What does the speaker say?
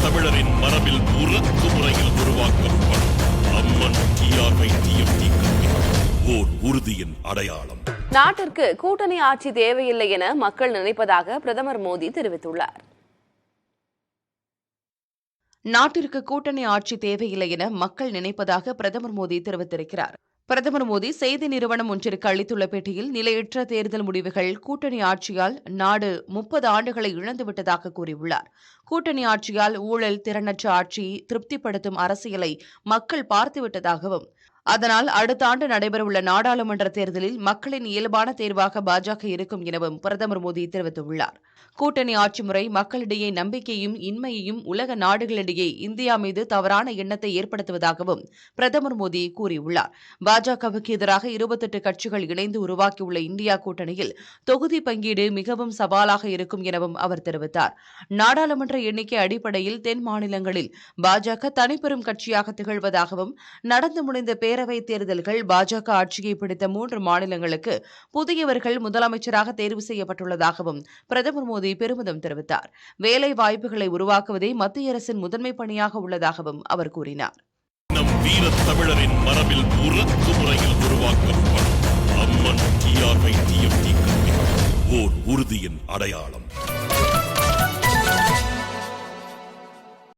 தமிழரின் மரபில் உறக்கு முறையில் உருவாக்கப்படும் அம்மன் TRY-TFT கட்சி ஓர் உறுதியின் அடையாளம். நாட்டிற்கு கூட்டணி ஆட்சி தேவையில்லை என மக்கள் நினைப்பதாக பிரதமர் மோடி தெரிவித்துள்ளார். நாட்டிற்கு கூட்டணி ஆட்சி தேவையில்லை என மக்கள் நினைப்பதாக பிரதமர் மோடி தெரிவித்திருக்கிறார். பிரதமர் மோடி செய்தி நிறுவனம் ஒன்றிற்கு அளித்துள்ள பேட்டியில் நிலையற்ற தேர்தல் முடிவுகள் கூட்டணி ஆட்சியால் நாடு 30 ஆண்டுகளை இழந்துவிட்டதாக கூறியுள்ளார். கூட்டணி ஆட்சியால் ஊழல், திறனற்ற ஆட்சி, திருப்திப்படுத்தும் அரசியலை மக்கள் பார்த்துவிட்டதாகவும் அதனால் அடுத்த ஆண்டு நடைபெறவுள்ள நாடாளுமன்ற தேர்தலில் மக்களின் இயல்பான தேர்வாக பாஜக இருக்கும் எனவும் பிரதமர் மோடி தெரிவித்துள்ளார். கூட்டணி ஆட்சி முறை மக்களிடையே நம்பிக்கையும் இன்மையையும் உலக நாடுகளிடையே இந்தியா மீது தவறான எண்ணத்தை ஏற்படுத்துவதாகவும் பிரதமர் மோடி கூறியுள்ளார். பாஜகவுக்கு எதிராக 28 கட்சிகள் இணைந்து உருவாக்கியுள்ள இந்தியா கூட்டணியில் தொகுதி பங்கீடு மிகவும் சவாலாக இருக்கும் எனவும் அவர் தெரிவித்தார். நாடாளுமன்ற எண்ணிக்கை அடிப்படையில் தென் மாநிலங்களில் பாஜக தனிப்பெரும் கட்சியாக திகழ்வதாகவும் நடந்து முடிந்த பேரவைத் தேர்தல்கள் பாஜக ஆட்சியை பிடித்த 3 மாநிலங்களுக்கு புதியவர்கள் முதலமைச்சராக தேர்வு செய்யப்பட்டுள்ளதாகவும் பிரதமர் மோடி பெருமிதம் தெரிவித்தார். வேலை வாய்ப்புகளை உருவாக்குவதே மத்திய அரசின் முதன்மை பணியாக உள்ளதாகவும் அவர் கூறினார். நம் வீர தமிழரின் மரபில் உறக்கு முறையில் உருவாக்கப்படும் அம்மன் TRY-TFT கட்சி ஓர் உறுதியின் அடையாளம்.